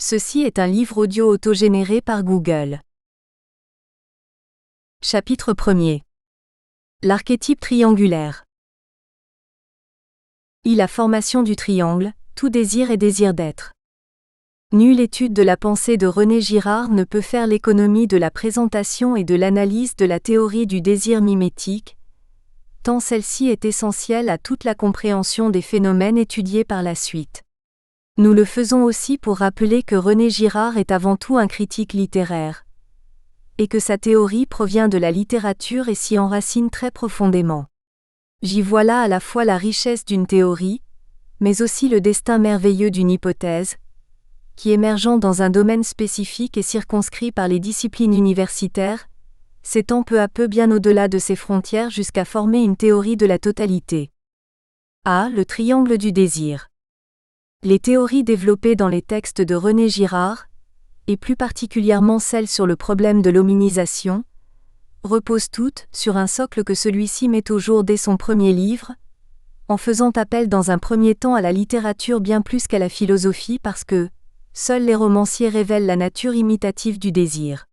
Ceci est un livre audio autogénéré par Google. Chapitre 1er. L'archétype triangulaire. La formation du triangle, tout désir est désir d'être. Nulle étude de la pensée de René Girard ne peut faire l'économie de la présentation et de l'analyse de la théorie du désir mimétique, tant celle-ci est essentielle à toute la compréhension des phénomènes étudiés par la suite. Nous le faisons aussi pour rappeler que René Girard est avant tout un critique littéraire, et que sa théorie provient de la littérature et s'y enracine très profondément. J'y vois là à la fois la richesse d'une théorie, mais aussi le destin merveilleux d'une hypothèse, qui émergeant dans un domaine spécifique et circonscrit par les disciplines universitaires, s'étend peu à peu bien au-delà de ses frontières jusqu'à former une théorie de la totalité. Le triangle du désir. Les théories développées dans les textes de René Girard, et plus particulièrement celles sur le problème de l'hominisation, reposent toutes sur un socle que celui-ci met au jour dès son premier livre, en faisant appel dans un premier temps à la littérature bien plus qu'à la philosophie parce que seuls les romanciers révèlent la nature imitative du désir.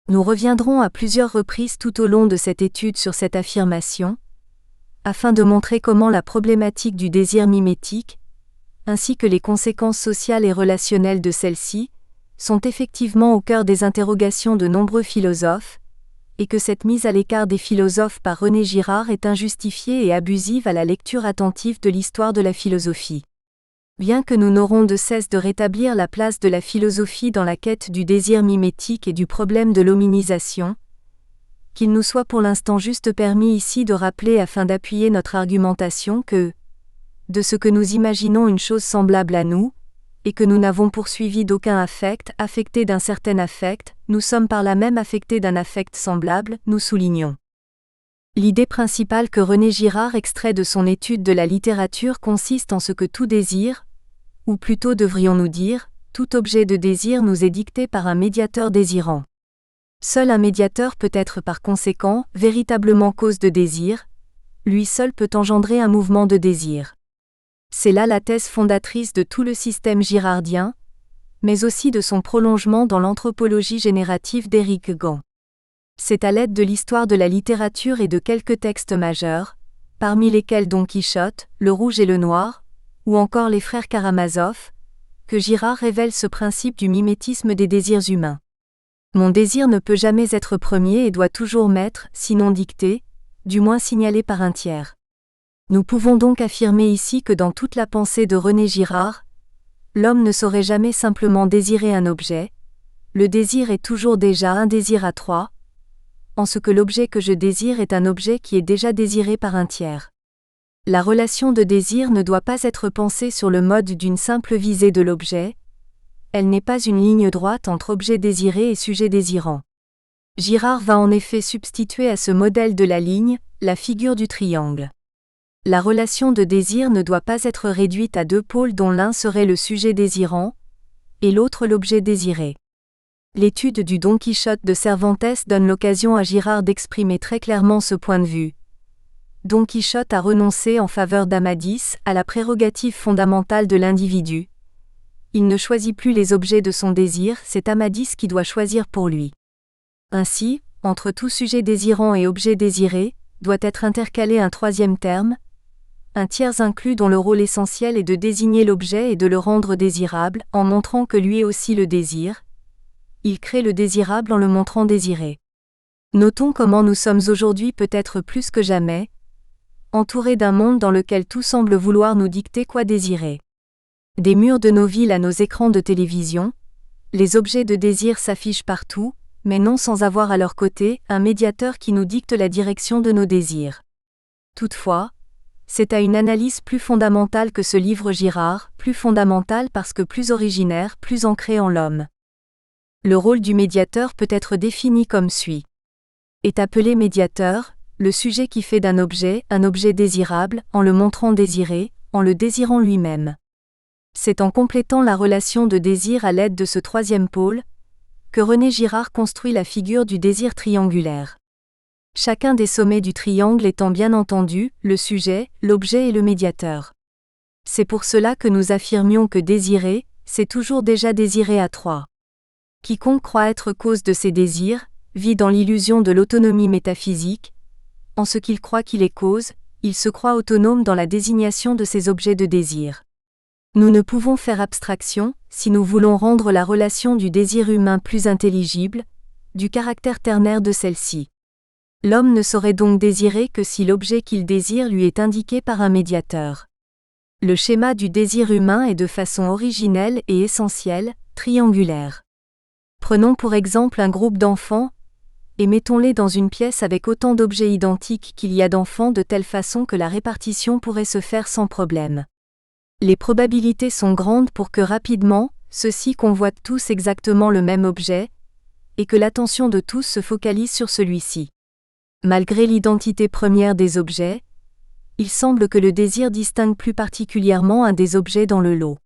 Nous reviendrons à plusieurs reprises tout au long de cette étude sur cette affirmation, afin de montrer comment la problématique du désir mimétique, ainsi que les conséquences sociales et relationnelles de celle-ci, sont effectivement au cœur des interrogations de nombreux philosophes, et que cette mise à l'écart des philosophes par René Girard est injustifiée et abusive à la lecture attentive de l'histoire de la philosophie. Bien que nous n'aurons de cesse de rétablir la place de la philosophie dans la quête du désir mimétique et du problème de l'hominisation, qu'il nous soit pour l'instant juste permis ici de rappeler afin d'appuyer notre argumentation que, de ce que nous imaginons une chose semblable à nous, et que nous n'avons poursuivi d'aucun affect, affecté d'un certain affect, nous sommes par là même affectés d'un affect semblable, nous soulignons. L'idée principale que René Girard extrait de son étude de la littérature consiste en ce que tout désir, ou plutôt devrions-nous dire, tout objet de désir nous est dicté par un médiateur désirant. Seul un médiateur peut être par conséquent, véritablement cause de désir, lui seul peut engendrer un mouvement de désir. C'est là la thèse fondatrice de tout le système girardien, mais aussi de son prolongement dans l'anthropologie générative d'Éric Gans. C'est à l'aide de l'histoire de la littérature et de quelques textes majeurs, parmi lesquels Don Quichotte, Le Rouge et le Noir, ou encore les frères Karamazov, que Girard révèle ce principe du mimétisme des désirs humains. Mon désir ne peut jamais être premier et doit toujours m'être, sinon dicté, du moins signalé par un tiers. Nous pouvons donc affirmer ici que dans toute la pensée de René Girard, l'homme ne saurait jamais simplement désirer un objet, le désir est toujours déjà un désir à trois, en ce que l'objet que je désire est un objet qui est déjà désiré par un tiers. La relation de désir ne doit pas être pensée sur le mode d'une simple visée de l'objet, elle n'est pas une ligne droite entre objet désiré et sujet désirant. Girard va en effet substituer à ce modèle de la ligne, la figure du triangle. La relation de désir ne doit pas être réduite à deux pôles dont l'un serait le sujet désirant, et l'autre l'objet désiré. L'étude du Don Quichotte de Cervantes donne l'occasion à Girard d'exprimer très clairement ce point de vue. Don Quichotte a renoncé en faveur d'Amadis à la prérogative fondamentale de l'individu. Il ne choisit plus les objets de son désir, c'est Amadis qui doit choisir pour lui. Ainsi, entre tout sujet désirant et objet désiré, doit être intercalé un troisième terme, un tiers inclus dont le rôle essentiel est de désigner l'objet et de le rendre désirable, en montrant que lui aussi le désire. Il crée le désirable en le montrant désiré. Notons comment nous sommes aujourd'hui peut-être plus que jamais, entourés d'un monde dans lequel tout semble vouloir nous dicter quoi désirer. Des murs de nos villes à nos écrans de télévision, les objets de désir s'affichent partout, mais non sans avoir à leur côté un médiateur qui nous dicte la direction de nos désirs. Toutefois, c'est à une analyse plus fondamentale que ce livre Girard, plus fondamentale parce que plus originaire, plus ancrée en l'homme. Le rôle du médiateur peut être défini comme suit. Est appelé médiateur, le sujet qui fait d'un objet un objet désirable, en le montrant désiré, en le désirant lui-même. C'est en complétant la relation de désir à l'aide de ce troisième pôle, que René Girard construit la figure du désir triangulaire. Chacun des sommets du triangle étant bien entendu, le sujet, l'objet et le médiateur. C'est pour cela que nous affirmions que désirer, c'est toujours déjà désiré à 3. Quiconque croit être cause de ses désirs, vit dans l'illusion de l'autonomie métaphysique. En ce qu'il croit qu'il est cause, il se croit autonome dans la désignation de ses objets de désir. Nous ne pouvons faire abstraction, si nous voulons rendre la relation du désir humain plus intelligible, du caractère ternaire de celle-ci. L'homme ne saurait donc désirer que si l'objet qu'il désire lui est indiqué par un médiateur. Le schéma du désir humain est de façon originelle et essentielle, triangulaire. Prenons pour exemple un groupe d'enfants, et mettons-les dans une pièce avec autant d'objets identiques qu'il y a d'enfants de telle façon que la répartition pourrait se faire sans problème. Les probabilités sont grandes pour que rapidement, ceux-ci convoitent tous exactement le même objet, et que l'attention de tous se focalise sur celui-ci. Malgré l'identité première des objets, il semble que le désir distingue plus particulièrement un des objets dans le lot.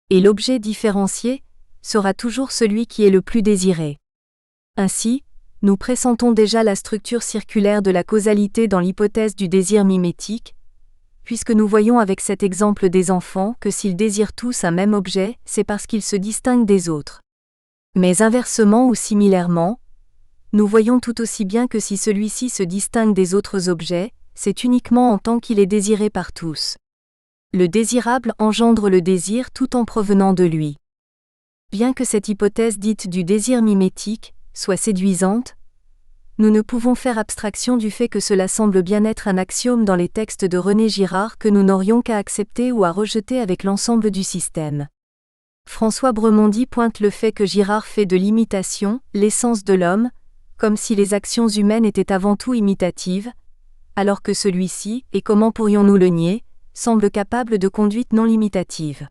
Et l'objet différencié sera toujours celui qui est le plus désiré. Ainsi, nous pressentons déjà la structure circulaire de la causalité dans l'hypothèse du désir mimétique, puisque nous voyons avec cet exemple des enfants que s'ils désirent tous un même objet, c'est parce qu'ils se distinguent des autres. Mais inversement ou similairement, nous voyons tout aussi bien que si celui-ci se distingue des autres objets, c'est uniquement en tant qu'il est désiré par tous. Le désirable engendre le désir tout en provenant de lui. Bien que cette hypothèse dite du désir mimétique soit séduisante, nous ne pouvons faire abstraction du fait que cela semble bien être un axiome dans les textes de René Girard que nous n'aurions qu'à accepter ou à rejeter avec l'ensemble du système. François Bremondy pointe le fait que Girard fait de l'imitation l'essence de l'homme, comme si les actions humaines étaient avant tout imitatives, alors que celui-ci, et comment pourrions-nous le nier, semble capable de conduite non limitative.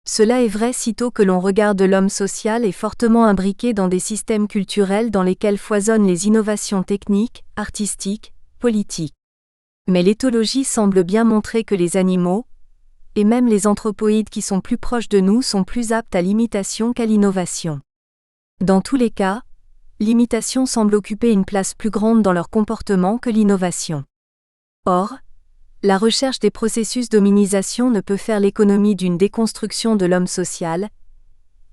Cela est vrai sitôt que l'on regarde l'homme social et fortement imbriqué dans des systèmes culturels dans lesquels foisonnent les innovations techniques, artistiques, politiques. Mais l'éthologie semble bien montrer que les animaux, et même les anthropoïdes qui sont plus proches de nous sont plus aptes à l'imitation qu'à l'innovation. Dans tous les cas, l'imitation semble occuper une place plus grande dans leur comportement que l'innovation. Or, la recherche des processus d'hominisation ne peut faire l'économie d'une déconstruction de l'homme social,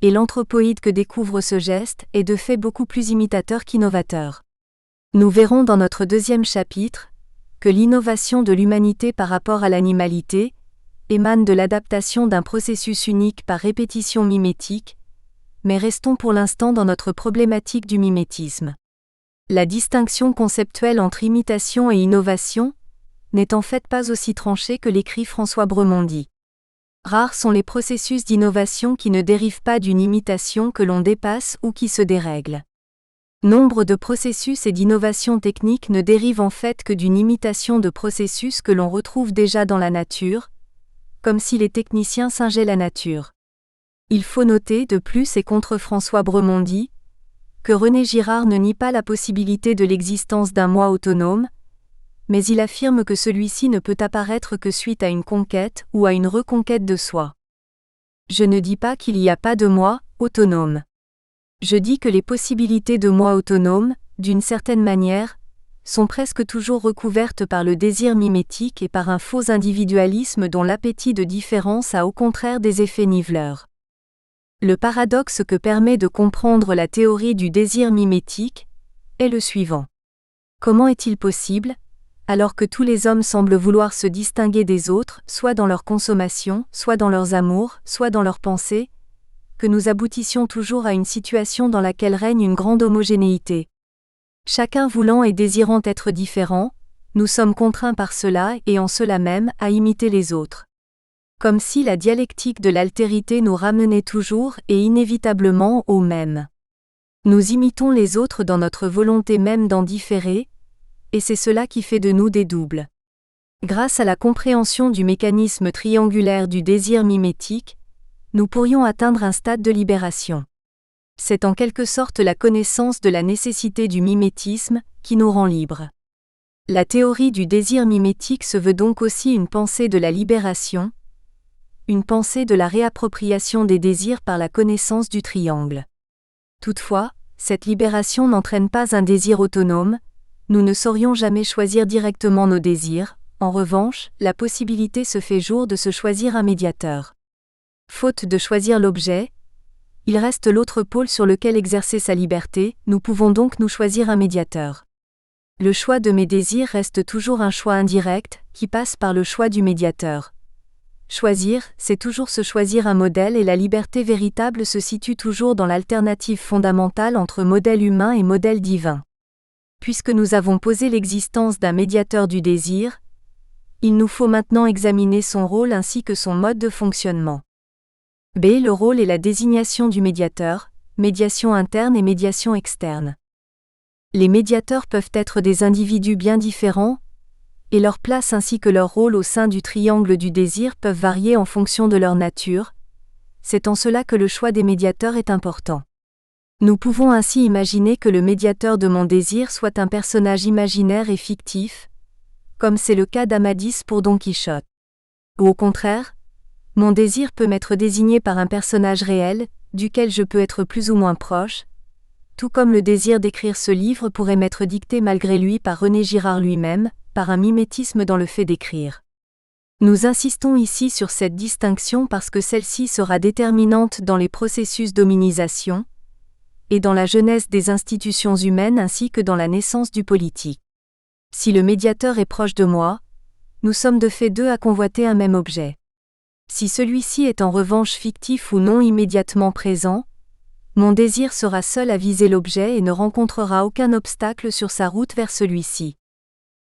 et l'anthropoïde que découvre ce geste est de fait beaucoup plus imitateur qu'innovateur. Nous verrons dans notre deuxième chapitre que l'innovation de l'humanité par rapport à l'animalité émane de l'adaptation d'un processus unique par répétition mimétique, mais restons pour l'instant dans notre problématique du mimétisme. La distinction conceptuelle entre imitation et innovation n'est en fait pas aussi tranchée que l'écrit François Bremondy. Rares sont les processus d'innovation qui ne dérivent pas d'une imitation que l'on dépasse ou qui se dérèglent. Nombre de processus et d'innovation technique ne dérivent en fait que d'une imitation de processus que l'on retrouve déjà dans la nature, comme si les techniciens singeaient la nature. Il faut noter de plus et contre François Bremondy, que René Girard ne nie pas la possibilité de l'existence d'un moi autonome, mais il affirme que celui-ci ne peut apparaître que suite à une conquête ou à une reconquête de soi. Je ne dis pas qu'il n'y a pas de moi autonome. Je dis que les possibilités de moi autonome, d'une certaine manière, sont presque toujours recouvertes par le désir mimétique et par un faux individualisme dont l'appétit de différence a au contraire des effets niveleurs. Le paradoxe que permet de comprendre la théorie du désir mimétique est le suivant. Comment est-il possible, alors que tous les hommes semblent vouloir se distinguer des autres, soit dans leur consommation, soit dans leurs amours, soit dans leurs pensées, que nous aboutissions toujours à une situation dans laquelle règne une grande homogénéité? Chacun voulant et désirant être différent, nous sommes contraints par cela et en cela même à imiter les autres. Comme si la dialectique de l'altérité nous ramenait toujours et inévitablement au même. Nous imitons les autres dans notre volonté même d'en différer, et c'est cela qui fait de nous des doubles. Grâce à la compréhension du mécanisme triangulaire du désir mimétique, nous pourrions atteindre un stade de libération. C'est en quelque sorte la connaissance de la nécessité du mimétisme qui nous rend libres. La théorie du désir mimétique se veut donc aussi une pensée de la libération, une pensée de la réappropriation des désirs par la connaissance du triangle. Toutefois, cette libération n'entraîne pas un désir autonome, nous ne saurions jamais choisir directement nos désirs, en revanche, la possibilité se fait jour de se choisir un médiateur. Faute de choisir l'objet, il reste l'autre pôle sur lequel exercer sa liberté, nous pouvons donc nous choisir un médiateur. Le choix de mes désirs reste toujours un choix indirect, qui passe par le choix du médiateur. Choisir, c'est toujours se choisir un modèle et la liberté véritable se situe toujours dans l'alternative fondamentale entre modèle humain et modèle divin. Puisque nous avons posé l'existence d'un médiateur du désir, il nous faut maintenant examiner son rôle ainsi que son mode de fonctionnement. B. Le rôle et la désignation du médiateur, médiation interne et médiation externe. Les médiateurs peuvent être des individus bien différents, et leur place ainsi que leur rôle au sein du triangle du désir peuvent varier en fonction de leur nature. C'est en cela que le choix des médiateurs est important. Nous pouvons ainsi imaginer que le médiateur de mon désir soit un personnage imaginaire et fictif, comme c'est le cas d'Amadis pour Don Quichotte. Ou au contraire, mon désir peut m'être désigné par un personnage réel, duquel je peux être plus ou moins proche, tout comme le désir d'écrire ce livre pourrait m'être dicté malgré lui par René Girard lui-même, par un mimétisme dans le fait d'écrire. Nous insistons ici sur cette distinction parce que celle-ci sera déterminante dans les processus d'hominisation, et dans la genèse des institutions humaines ainsi que dans la naissance du politique. Si le médiateur est proche de moi, nous sommes de fait deux à convoiter un même objet. Si celui-ci est en revanche fictif ou non immédiatement présent, mon désir sera seul à viser l'objet et ne rencontrera aucun obstacle sur sa route vers celui-ci.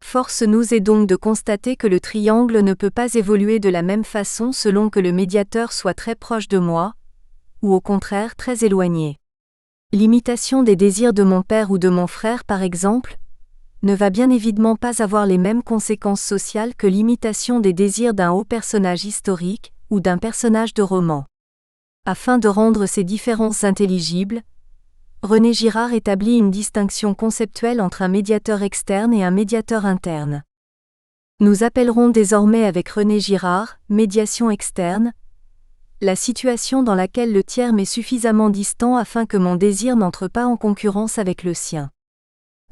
Force nous est donc de constater que le triangle ne peut pas évoluer de la même façon selon que le médiateur soit très proche de moi, ou au contraire très éloigné. L'imitation des désirs de mon père ou de mon frère par exemple, ne va bien évidemment pas avoir les mêmes conséquences sociales que l'imitation des désirs d'un haut personnage historique, ou d'un personnage de roman. Afin de rendre ces différences intelligibles, René Girard établit une distinction conceptuelle entre un médiateur externe et un médiateur interne. Nous appellerons désormais avec René Girard, médiation externe, la situation dans laquelle le tiers m'est suffisamment distant afin que mon désir n'entre pas en concurrence avec le sien.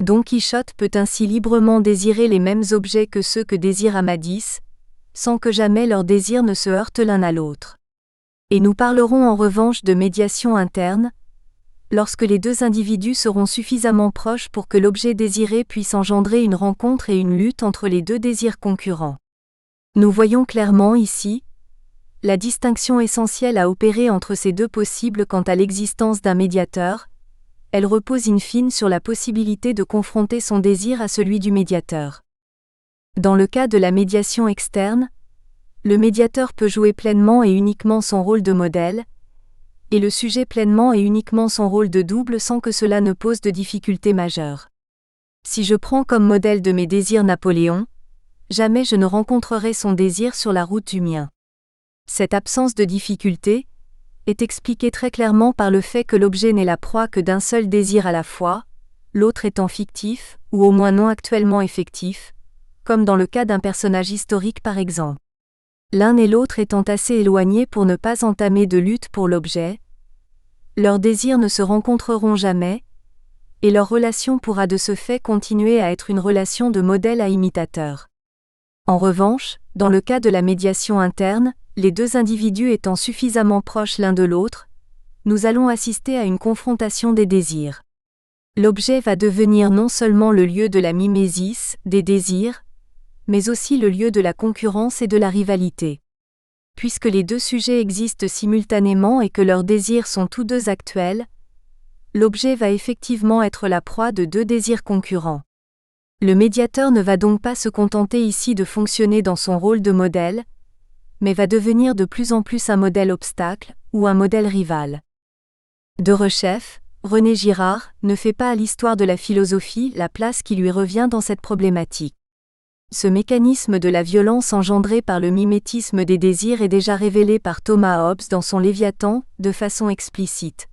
Don Quichotte peut ainsi librement désirer les mêmes objets que ceux que désire Amadis, sans que jamais leurs désirs ne se heurtent l'un à l'autre. Et nous parlerons en revanche de médiation interne, lorsque les deux individus seront suffisamment proches pour que l'objet désiré puisse engendrer une rencontre et une lutte entre les deux désirs concurrents. Nous voyons clairement ici la distinction essentielle à opérer entre ces deux possibles quant à l'existence d'un médiateur. Elle repose in fine sur la possibilité de confronter son désir à celui du médiateur. Dans le cas de la médiation externe, le médiateur peut jouer pleinement et uniquement son rôle de modèle, et le sujet pleinement et uniquement son rôle de double sans que cela ne pose de difficultés majeures. Si je prends comme modèle de mes désirs Napoléon, jamais je ne rencontrerai son désir sur la route du mien. Cette absence de difficulté est expliquée très clairement par le fait que l'objet n'est la proie que d'un seul désir à la fois, l'autre étant fictif, ou au moins non actuellement effectif, comme dans le cas d'un personnage historique par exemple. L'un et l'autre étant assez éloignés pour ne pas entamer de lutte pour l'objet, leurs désirs ne se rencontreront jamais, et leur relation pourra de ce fait continuer à être une relation de modèle à imitateur. En revanche, dans le cas de la médiation interne, les deux individus étant suffisamment proches l'un de l'autre, nous allons assister à une confrontation des désirs. L'objet va devenir non seulement le lieu de la mimésis, des désirs, mais aussi le lieu de la concurrence et de la rivalité. Puisque les deux sujets existent simultanément et que leurs désirs sont tous deux actuels, l'objet va effectivement être la proie de deux désirs concurrents. Le médiateur ne va donc pas se contenter ici de fonctionner dans son rôle de modèle, mais va devenir de plus en plus un modèle obstacle, ou un modèle rival. Derechef, René Girard, ne fait pas à l'histoire de la philosophie la place qui lui revient dans cette problématique. Ce mécanisme de la violence engendrée par le mimétisme des désirs est déjà révélé par Thomas Hobbes dans son Léviathan, de façon explicite.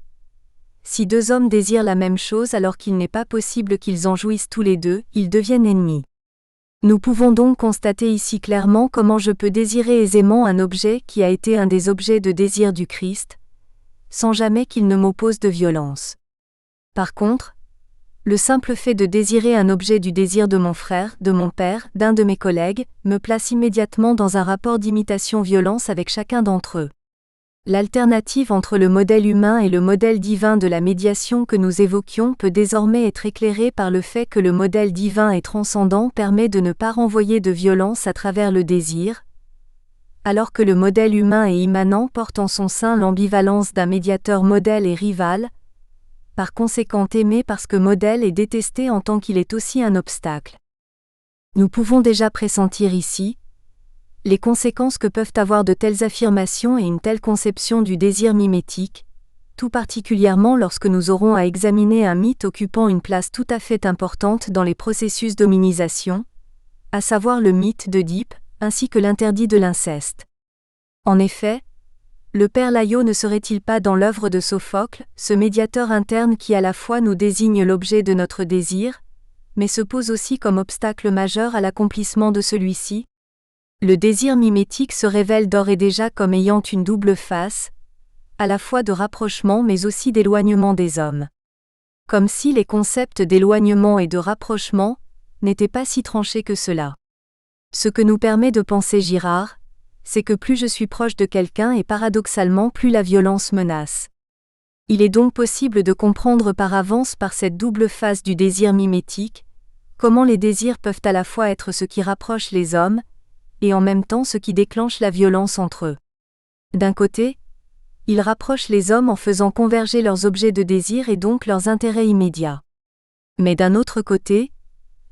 Si deux hommes désirent la même chose alors qu'il n'est pas possible qu'ils en jouissent tous les deux, ils deviennent ennemis. Nous pouvons donc constater ici clairement comment je peux désirer aisément un objet qui a été un des objets de désir du Christ, sans jamais qu'il ne m'oppose de violence. Par contre, le simple fait de désirer un objet du désir de mon frère, de mon père, d'un de mes collègues, me place immédiatement dans un rapport d'imitation-violence avec chacun d'entre eux. L'alternative entre le modèle humain et le modèle divin de la médiation que nous évoquions peut désormais être éclairée par le fait que le modèle divin et transcendant permet de ne pas renvoyer de violence à travers le désir, alors que le modèle humain et immanent porte en son sein l'ambivalence d'un médiateur modèle et rival, par conséquent aimé parce que modèle et détesté en tant qu'il est aussi un obstacle. Nous pouvons déjà pressentir ici les conséquences que peuvent avoir de telles affirmations et une telle conception du désir mimétique, tout particulièrement lorsque nous aurons à examiner un mythe occupant une place tout à fait importante dans les processus d'hominisation, à savoir le mythe d'Œdipe, ainsi que l'interdit de l'inceste. En effet, le père Laïo ne serait-il pas dans l'œuvre de Sophocle, ce médiateur interne qui à la fois nous désigne l'objet de notre désir, mais se pose aussi comme obstacle majeur à l'accomplissement de celui-ci? Le désir mimétique se révèle d'ores et déjà comme ayant une double face, à la fois de rapprochement mais aussi d'éloignement des hommes. Comme si les concepts d'éloignement et de rapprochement n'étaient pas si tranchés que cela. Ce que nous permet de penser Girard, c'est que plus je suis proche de quelqu'un et paradoxalement plus la violence menace. Il est donc possible de comprendre par avance par cette double face du désir mimétique, comment les désirs peuvent à la fois être ce qui rapproche les hommes, et en même temps ce qui déclenche la violence entre eux. D'un côté, ils rapprochent les hommes en faisant converger leurs objets de désir et donc leurs intérêts immédiats. Mais d'un autre côté,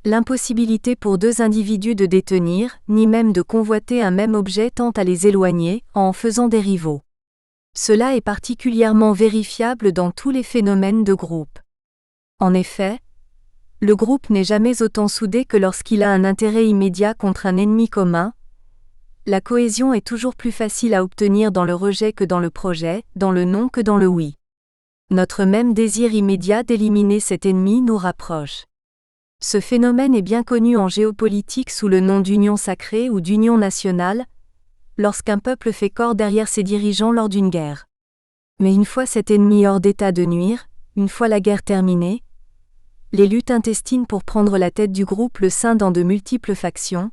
l'impossibilité pour deux individus de détenir, ni même de convoiter un même objet tend à les éloigner, en faisant des rivaux. Cela est particulièrement vérifiable dans tous les phénomènes de groupe. En effet, le groupe n'est jamais autant soudé que lorsqu'il a un intérêt immédiat contre un ennemi commun. La cohésion est toujours plus facile à obtenir dans le rejet que dans le projet, dans le non que dans le oui. Notre même désir immédiat d'éliminer cet ennemi nous rapproche. Ce phénomène est bien connu en géopolitique sous le nom d'union sacrée ou d'union nationale, lorsqu'un peuple fait corps derrière ses dirigeants lors d'une guerre. Mais une fois cet ennemi hors d'état de nuire, une fois la guerre terminée, les luttes intestines pour prendre la tête du groupe le scindent en de multiples factions,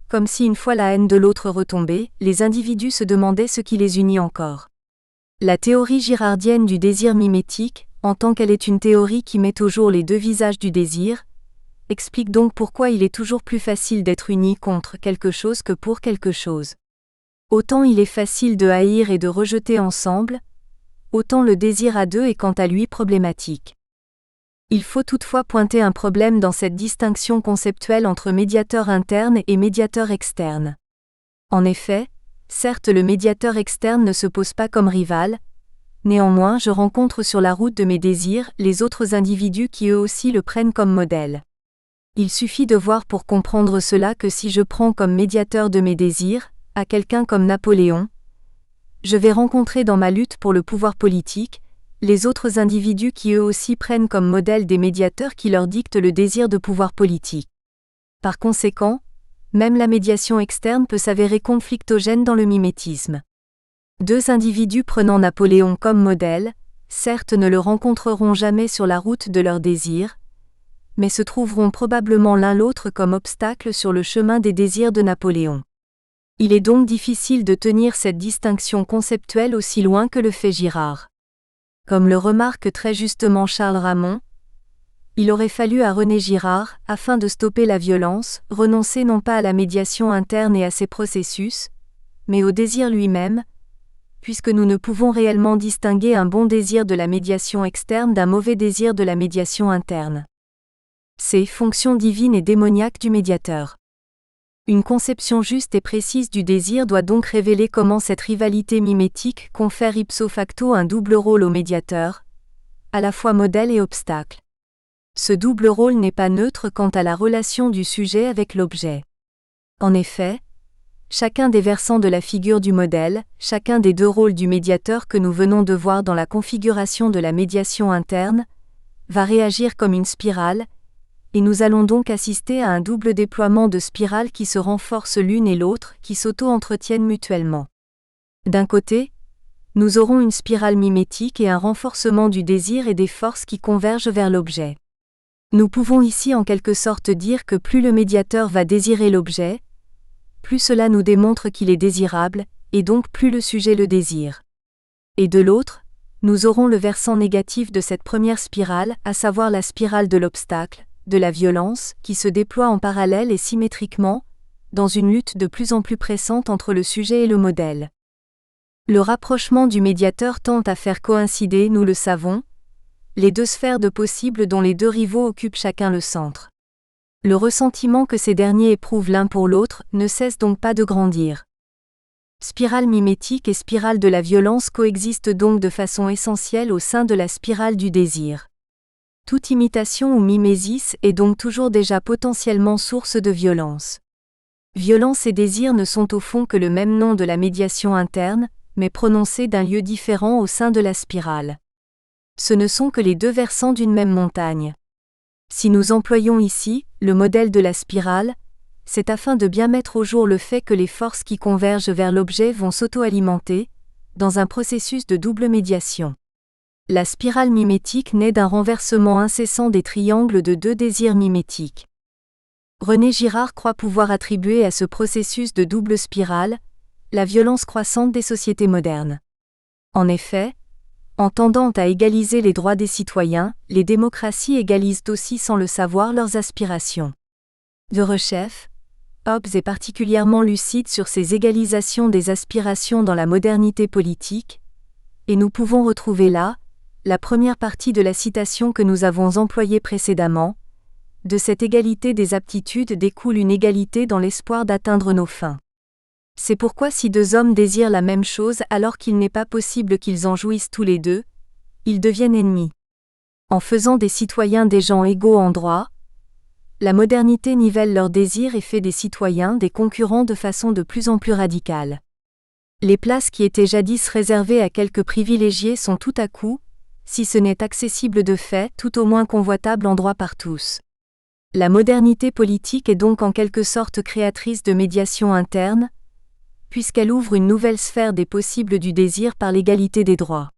comme si une fois la haine de l'autre retombée, les individus se demandaient ce qui les unit encore. La théorie girardienne du désir mimétique, en tant qu'elle est une théorie qui met au jour les deux visages du désir, explique donc pourquoi il est toujours plus facile d'être uni contre quelque chose que pour quelque chose. Autant il est facile de haïr et de rejeter ensemble, autant le désir à deux est quant à lui problématique. Il faut toutefois pointer un problème dans cette distinction conceptuelle entre médiateur interne et médiateur externe. En effet, certes le médiateur externe ne se pose pas comme rival, néanmoins je rencontre sur la route de mes désirs les autres individus qui eux aussi le prennent comme modèle. Il suffit de voir pour comprendre cela que si je prends comme médiateur de mes désirs, à quelqu'un comme Napoléon, je vais rencontrer dans ma lutte pour le pouvoir politique, les autres individus qui eux aussi prennent comme modèle des médiateurs qui leur dictent le désir de pouvoir politique. Par conséquent, même la médiation externe peut s'avérer conflictogène dans le mimétisme. Deux individus prenant Napoléon comme modèle, certes ne le rencontreront jamais sur la route de leurs désirs, mais se trouveront probablement l'un l'autre comme obstacle sur le chemin des désirs de Napoléon. Il est donc difficile de tenir cette distinction conceptuelle aussi loin que le fait Girard. Comme le remarque très justement Charles Ramon, il aurait fallu à René Girard, afin de stopper la violence, renoncer non pas à la médiation interne et à ses processus, mais au désir lui-même, puisque nous ne pouvons réellement distinguer un bon désir de la médiation externe d'un mauvais désir de la médiation interne. C'est fonction divine et démoniaque du médiateur. Une conception juste et précise du désir doit donc révéler comment cette rivalité mimétique confère ipso facto un double rôle au médiateur, à la fois modèle et obstacle. Ce double rôle n'est pas neutre quant à la relation du sujet avec l'objet. En effet, chacun des versants de la figure du modèle, chacun des deux rôles du médiateur que nous venons de voir dans la configuration de la médiation interne, va réagir comme une spirale, et nous allons donc assister à un double déploiement de spirales qui se renforcent l'une et l'autre, qui s'auto-entretiennent mutuellement. D'un côté, nous aurons une spirale mimétique et un renforcement du désir et des forces qui convergent vers l'objet. Nous pouvons ici en quelque sorte dire que plus le médiateur va désirer l'objet, plus cela nous démontre qu'il est désirable, et donc plus le sujet le désire. Et de l'autre, nous aurons le versant négatif de cette première spirale, à savoir la spirale de l'obstacle, de la violence, qui se déploie en parallèle et symétriquement, dans une lutte de plus en plus pressante entre le sujet et le modèle. Le rapprochement du médiateur tend à faire coïncider, nous le savons, les deux sphères de possible dont les deux rivaux occupent chacun le centre. Le ressentiment que ces derniers éprouvent l'un pour l'autre ne cesse donc pas de grandir. Spirale mimétique et spirale de la violence coexistent donc de façon essentielle au sein de la spirale du désir. Toute imitation ou mimésis est donc toujours déjà potentiellement source de violence. Violence et désir ne sont au fond que le même nom de la médiation interne, mais prononcé d'un lieu différent au sein de la spirale. Ce ne sont que les deux versants d'une même montagne. Si nous employons ici le modèle de la spirale, c'est afin de bien mettre au jour le fait que les forces qui convergent vers l'objet vont s'auto-alimenter, dans un processus de double médiation. La spirale mimétique naît d'un renversement incessant des triangles de deux désirs mimétiques. René Girard croit pouvoir attribuer à ce processus de double spirale la violence croissante des sociétés modernes. En effet, en tendant à égaliser les droits des citoyens, les démocraties égalisent aussi sans le savoir leurs aspirations. Derechef, Hobbes est particulièrement lucide sur ces égalisations des aspirations dans la modernité politique, et nous pouvons retrouver là la première partie de la citation que nous avons employée précédemment. De cette égalité des aptitudes découle une égalité dans l'espoir d'atteindre nos fins. C'est pourquoi si deux hommes désirent la même chose alors qu'il n'est pas possible qu'ils en jouissent tous les deux, ils deviennent ennemis. En faisant des citoyens des gens égaux en droit, la modernité nivelle leurs désirs et fait des citoyens des concurrents de façon de plus en plus radicale. Les places qui étaient jadis réservées à quelques privilégiés sont tout à coup, si ce n'est accessible de fait, tout au moins convoitables en droit par tous. La modernité politique est donc en quelque sorte créatrice de médiation interne, puisqu'elle ouvre une nouvelle sphère des possibles du désir par l'égalité des droits.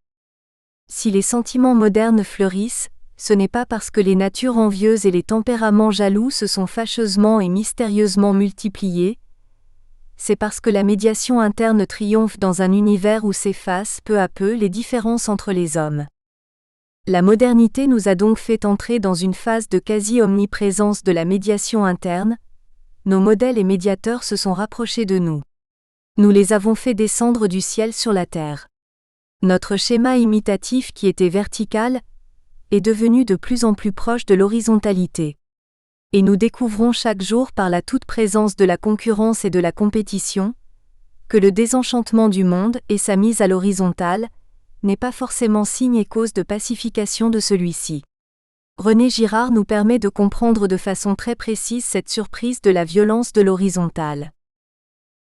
Si les sentiments modernes fleurissent, ce n'est pas parce que les natures envieuses et les tempéraments jaloux se sont fâcheusement et mystérieusement multipliés, c'est parce que la médiation interne triomphe dans un univers où s'effacent peu à peu les différences entre les hommes. La modernité nous a donc fait entrer dans une phase de quasi-omniprésence de la médiation interne, nos modèles et médiateurs se sont rapprochés de nous. Nous les avons fait descendre du ciel sur la terre. Notre schéma imitatif qui était vertical est devenu de plus en plus proche de l'horizontalité. Et nous découvrons chaque jour par la toute présence de la concurrence et de la compétition, que le désenchantement du monde et sa mise à l'horizontale n'est pas forcément signe et cause de pacification de celui-ci. René Girard nous permet de comprendre de façon très précise cette surprise de la violence de l'horizontale.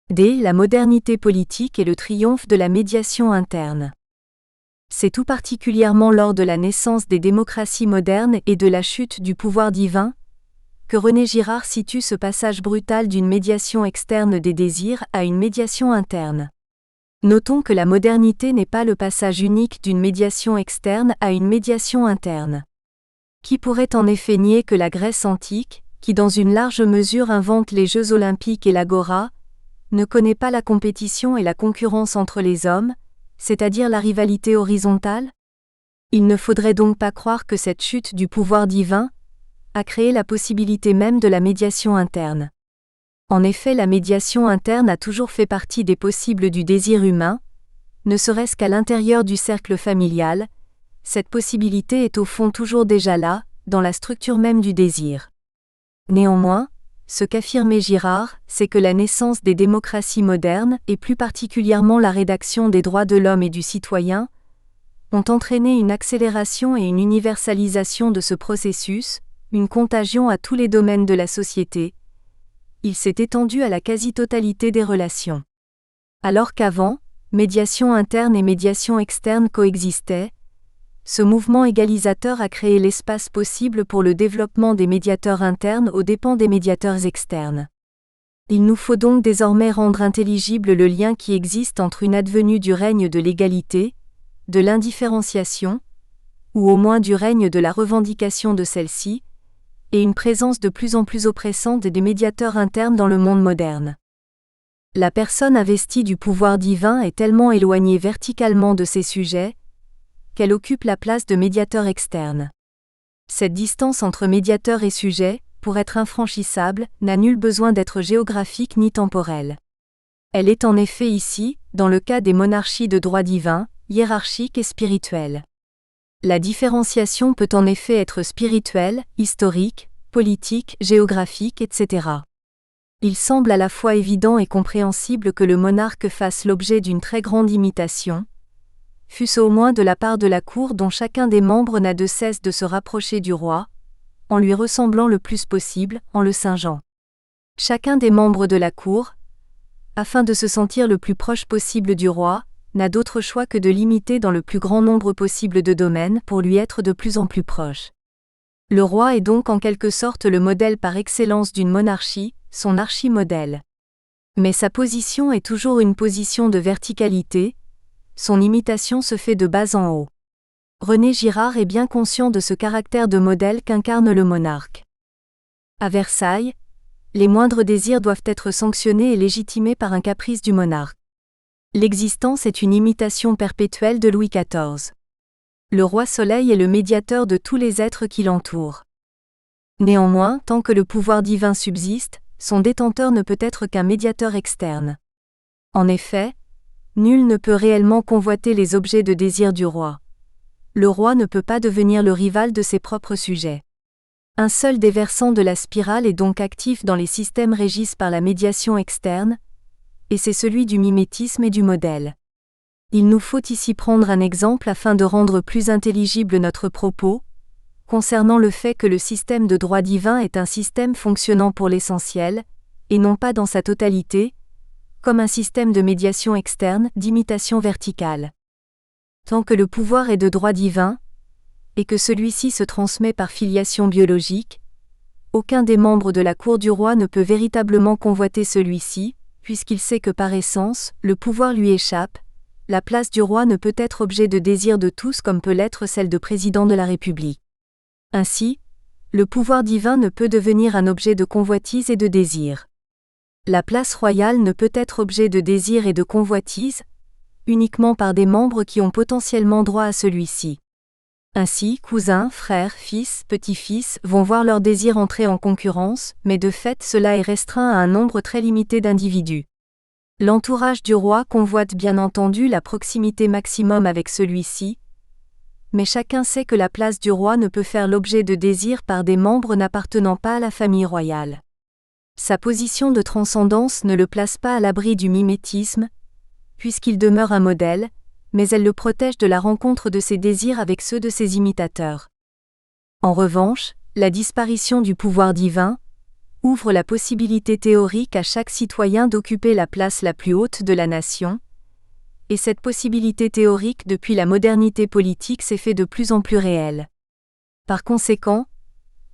D. La modernité politique et le triomphe de la médiation interne. C'est tout particulièrement lors de la naissance des démocraties modernes et de la chute du pouvoir divin, que René Girard situe ce passage brutal d'une médiation externe des désirs à une médiation interne. Notons que la modernité n'est pas le passage unique d'une médiation externe à une médiation interne. Qui pourrait en effet nier que la Grèce antique, qui dans une large mesure invente les Jeux olympiques et l'agora, ne connaît pas la compétition et la concurrence entre les hommes, c'est-à-dire la rivalité horizontale? Il ne faudrait donc pas croire que cette chute du pouvoir divin a créé la possibilité même de la médiation interne. En effet, la médiation interne a toujours fait partie des possibles du désir humain, ne serait-ce qu'à l'intérieur du cercle familial, cette possibilité est au fond toujours déjà là, dans la structure même du désir. Néanmoins, ce qu'affirmait Girard, c'est que la naissance des démocraties modernes, et plus particulièrement la rédaction des droits de l'homme et du citoyen, ont entraîné une accélération et une universalisation de ce processus, une contagion à tous les domaines de la société. Il s'est étendu à la quasi-totalité des relations. Alors qu'avant, médiation interne et médiation externe coexistaient, ce mouvement égalisateur a créé l'espace possible pour le développement des médiateurs internes aux dépens des médiateurs externes. Il nous faut donc désormais rendre intelligible le lien qui existe entre une advenue du règne de l'égalité, de l'indifférenciation, ou au moins du règne de la revendication de celle-ci, et une présence de plus en plus oppressante des médiateurs internes dans le monde moderne. La personne investie du pouvoir divin est tellement éloignée verticalement de ses sujets qu'elle occupe la place de médiateur externe. Cette distance entre médiateur et sujet, pour être infranchissable, n'a nul besoin d'être géographique ni temporelle. Elle est en effet ici, dans le cas des monarchies de droit divin, hiérarchique et spirituelle. La différenciation peut en effet être spirituelle, historique, politique, géographique, etc. Il semble à la fois évident et compréhensible que le monarque fasse l'objet d'une très grande imitation, fût-ce au moins de la part de la cour dont chacun des membres n'a de cesse de se rapprocher du roi, en lui ressemblant le plus possible, en le singeant. Chacun des membres de la cour, afin de se sentir le plus proche possible du roi, n'a d'autre choix que de l'imiter dans le plus grand nombre possible de domaines pour lui être de plus en plus proche. Le roi est donc en quelque sorte le modèle par excellence d'une monarchie, son archimodèle. Mais sa position est toujours une position de verticalité, son imitation se fait de bas en haut. René Girard est bien conscient de ce caractère de modèle qu'incarne le monarque. À Versailles, les moindres désirs doivent être sanctionnés et légitimés par un caprice du monarque. L'existence est une imitation perpétuelle de Louis XIV. Le roi Soleil est le médiateur de tous les êtres qui l'entourent. Néanmoins, tant que le pouvoir divin subsiste, son détenteur ne peut être qu'un médiateur externe. En effet, nul ne peut réellement convoiter les objets de désir du roi. Le roi ne peut pas devenir le rival de ses propres sujets. Un seul des versants de la spirale est donc actif dans les systèmes régis par la médiation externe, et c'est celui du mimétisme et du modèle. Il nous faut ici prendre un exemple afin de rendre plus intelligible notre propos, concernant le fait que le système de droit divin est un système fonctionnant pour l'essentiel, et non pas dans sa totalité, comme un système de médiation externe, d'imitation verticale. Tant que le pouvoir est de droit divin, et que celui-ci se transmet par filiation biologique, aucun des membres de la cour du roi ne peut véritablement convoiter celui-ci, puisqu'il sait que par essence, le pouvoir lui échappe, la place du roi ne peut être objet de désir de tous comme peut l'être celle de président de la République. Ainsi, le pouvoir divin ne peut devenir un objet de convoitise et de désir. La place royale ne peut être objet de désir et de convoitise, uniquement par des membres qui ont potentiellement droit à celui-ci. Ainsi, cousins, frères, fils, petits-fils vont voir leur désir entrer en concurrence, mais de fait cela est restreint à un nombre très limité d'individus. L'entourage du roi convoite bien entendu la proximité maximum avec celui-ci, mais chacun sait que la place du roi ne peut faire l'objet de désir par des membres n'appartenant pas à la famille royale. Sa position de transcendance ne le place pas à l'abri du mimétisme, puisqu'il demeure un modèle, mais elle le protège de la rencontre de ses désirs avec ceux de ses imitateurs. En revanche, la disparition du pouvoir divin ouvre la possibilité théorique à chaque citoyen d'occuper la place la plus haute de la nation, et cette possibilité théorique depuis la modernité politique s'est fait de plus en plus réelle. Par conséquent,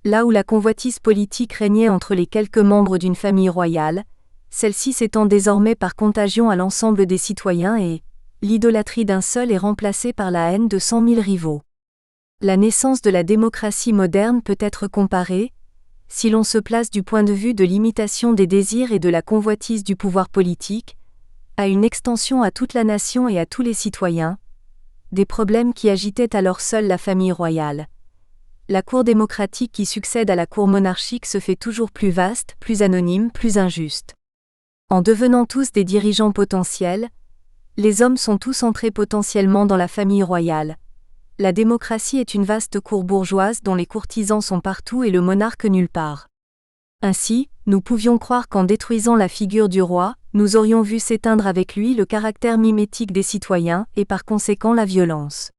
là où la convoitise politique régnait entre les quelques membres d'une famille royale, celle-ci s'étend désormais par contagion à l'ensemble des citoyens et l'idolâtrie d'un seul est remplacée par la haine de 100 000 rivaux. La naissance de la démocratie moderne peut être comparée, si l'on se place du point de vue de l'imitation des désirs et de la convoitise du pouvoir politique, à une extension à toute la nation et à tous les citoyens, des problèmes qui agitaient alors seule la famille royale. La cour démocratique qui succède à la cour monarchique se fait toujours plus vaste, plus anonyme, plus injuste. En devenant tous des dirigeants potentiels, les hommes sont tous entrés potentiellement dans la famille royale. La démocratie est une vaste cour bourgeoise dont les courtisans sont partout et le monarque nulle part. Ainsi, nous pouvions croire qu'en détruisant la figure du roi, nous aurions vu s'éteindre avec lui le caractère mimétique des citoyens et par conséquent la violence.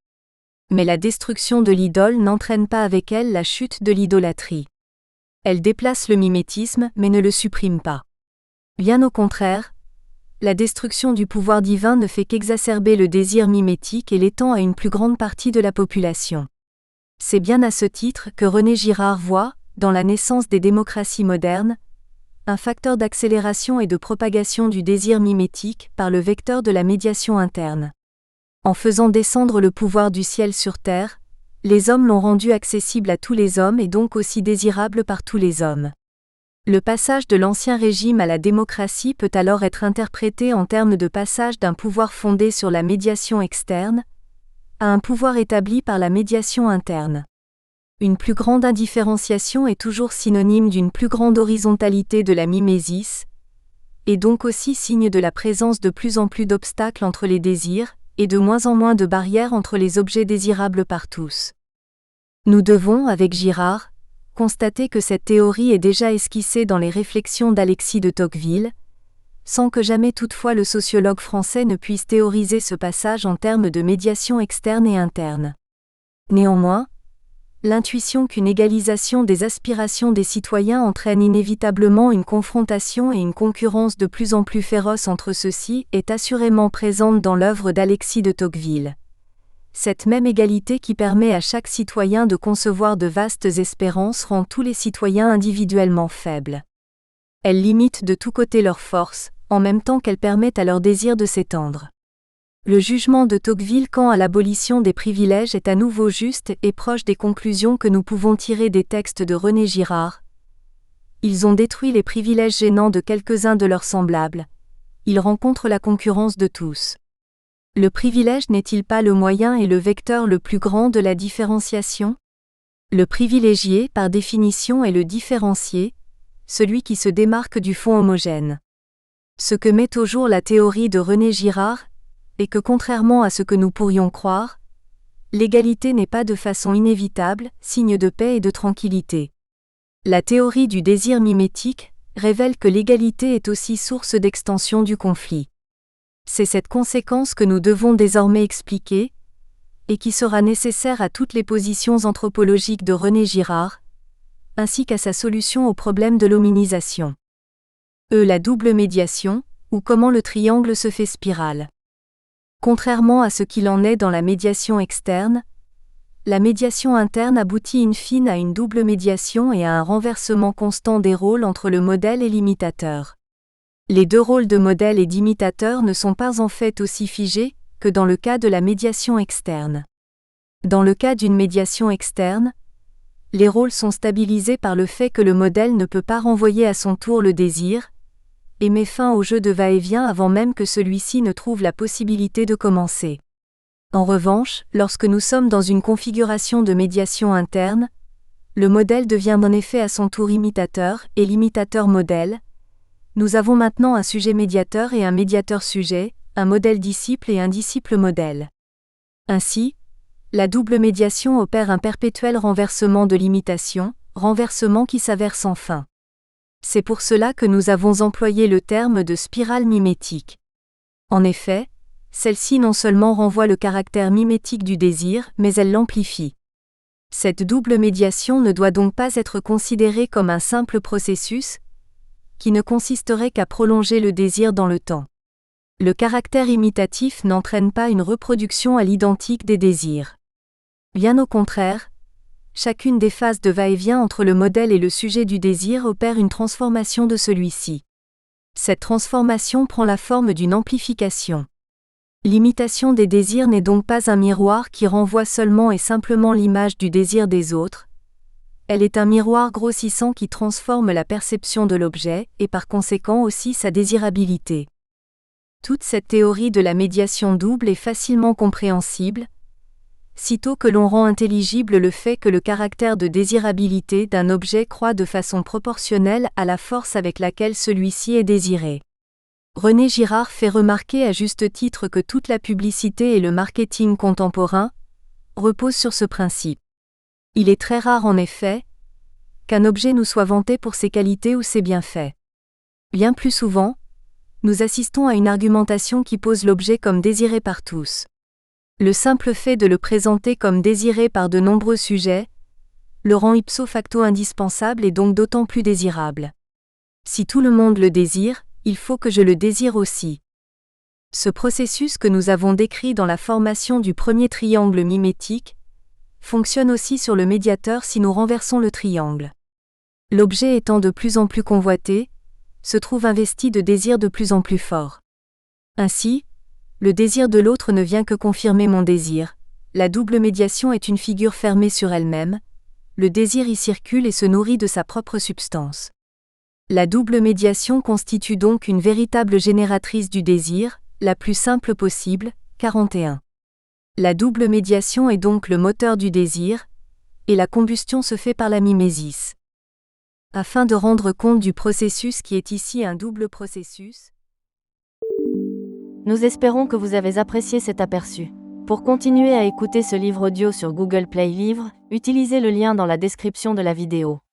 Mais la destruction de l'idole n'entraîne pas avec elle la chute de l'idolâtrie. Elle déplace le mimétisme mais ne le supprime pas. Bien au contraire, la destruction du pouvoir divin ne fait qu'exacerber le désir mimétique et l'étend à une plus grande partie de la population. C'est bien à ce titre que René Girard voit, dans la naissance des démocraties modernes, un facteur d'accélération et de propagation du désir mimétique par le vecteur de la médiation interne. En faisant descendre le pouvoir du ciel sur terre, les hommes l'ont rendu accessible à tous les hommes et donc aussi désirable par tous les hommes. Le passage de l'Ancien Régime à la démocratie peut alors être interprété en termes de passage d'un pouvoir fondé sur la médiation externe à un pouvoir établi par la médiation interne. Une plus grande indifférenciation est toujours synonyme d'une plus grande horizontalité de la mimésis, et donc aussi signe de la présence de plus en plus d'obstacles entre les désirs, et de moins en moins de barrières entre les objets désirables par tous. Nous devons, avec Girard, constater que cette théorie est déjà esquissée dans les réflexions d'Alexis de Tocqueville, sans que jamais toutefois le sociologue français ne puisse théoriser ce passage en termes de médiation externe et interne. Néanmoins, l'intuition qu'une égalisation des aspirations des citoyens entraîne inévitablement une confrontation et une concurrence de plus en plus féroce entre ceux-ci est assurément présente dans l'œuvre d'Alexis de Tocqueville. Cette même égalité qui permet à chaque citoyen de concevoir de vastes espérances rend tous les citoyens individuellement faibles. Elle limite de tous côtés leurs forces, en même temps qu'elle permet à leur désir de s'étendre. Le jugement de Tocqueville quant à l'abolition des privilèges est à nouveau juste et proche des conclusions que nous pouvons tirer des textes de René Girard. Ils ont détruit les privilèges gênants de quelques-uns de leurs semblables. Ils rencontrent la concurrence de tous. Le privilège n'est-il pas le moyen et le vecteur le plus grand de la différenciation ? Le privilégié, par définition, est le différencié, celui qui se démarque du fond homogène. Ce que met au jour la théorie de René Girard est que contrairement à ce que nous pourrions croire, l'égalité n'est pas de façon inévitable, signe de paix et de tranquillité. La théorie du désir mimétique révèle que l'égalité est aussi source d'extension du conflit. C'est cette conséquence que nous devons désormais expliquer, et qui sera nécessaire à toutes les positions anthropologiques de René Girard, ainsi qu'à sa solution au problème de l'hominisation. La double médiation, ou comment le triangle se fait spirale. Contrairement à ce qu'il en est dans la médiation externe, la médiation interne aboutit in fine à une double médiation et à un renversement constant des rôles entre le modèle et l'imitateur. Les deux rôles de modèle et d'imitateur ne sont pas en fait aussi figés que dans le cas de la médiation externe. Dans le cas d'une médiation externe, les rôles sont stabilisés par le fait que le modèle ne peut pas renvoyer à son tour le désir, et met fin au jeu de va-et-vient avant même que celui-ci ne trouve la possibilité de commencer. En revanche, lorsque nous sommes dans une configuration de médiation interne, le modèle devient en effet à son tour imitateur et l'imitateur modèle. Nous avons maintenant un sujet médiateur et un médiateur sujet, un modèle disciple et un disciple modèle. Ainsi, la double médiation opère un perpétuel renversement de l'imitation, renversement qui s'avère sans fin. C'est pour cela que nous avons employé le terme de spirale mimétique. En effet, celle-ci non seulement renvoie le caractère mimétique du désir, mais elle l'amplifie. Cette double médiation ne doit donc pas être considérée comme un simple processus, qui ne consisterait qu'à prolonger le désir dans le temps. Le caractère imitatif n'entraîne pas une reproduction à l'identique des désirs. Bien au contraire, chacune des phases de va-et-vient entre le modèle et le sujet du désir opère une transformation de celui-ci. Cette transformation prend la forme d'une amplification. L'imitation des désirs n'est donc pas un miroir qui renvoie seulement et simplement l'image du désir des autres. Elle est un miroir grossissant qui transforme la perception de l'objet, et par conséquent aussi sa désirabilité. Toute cette théorie de la médiation double est facilement compréhensible, sitôt que l'on rend intelligible le fait que le caractère de désirabilité d'un objet croît de façon proportionnelle à la force avec laquelle celui-ci est désiré. René Girard fait remarquer à juste titre que toute la publicité et le marketing contemporain reposent sur ce principe. Il est très rare en effet qu'un objet nous soit vanté pour ses qualités ou ses bienfaits. Bien plus souvent, nous assistons à une argumentation qui pose l'objet comme désiré par tous. Le simple fait de le présenter comme désiré par de nombreux sujets le rend ipso facto indispensable et donc d'autant plus désirable. Si tout le monde le désire, il faut que je le désire aussi. Ce processus que nous avons décrit dans la formation du premier triangle mimétique fonctionne aussi sur le médiateur si nous renversons le triangle. L'objet étant de plus en plus convoité, se trouve investi de désirs de plus en plus forts. Ainsi, le désir de l'autre ne vient que confirmer mon désir. La double médiation est une figure fermée sur elle-même. Le désir y circule et se nourrit de sa propre substance. La double médiation constitue donc une véritable génératrice du désir, la plus simple possible. 41. La double médiation est donc le moteur du désir, et la combustion se fait par la mimésis. Afin de rendre compte du processus qui est ici un double processus, nous espérons que vous avez apprécié cet aperçu. Pour continuer à écouter ce livre audio sur Google Play Livres, utilisez le lien dans la description de la vidéo.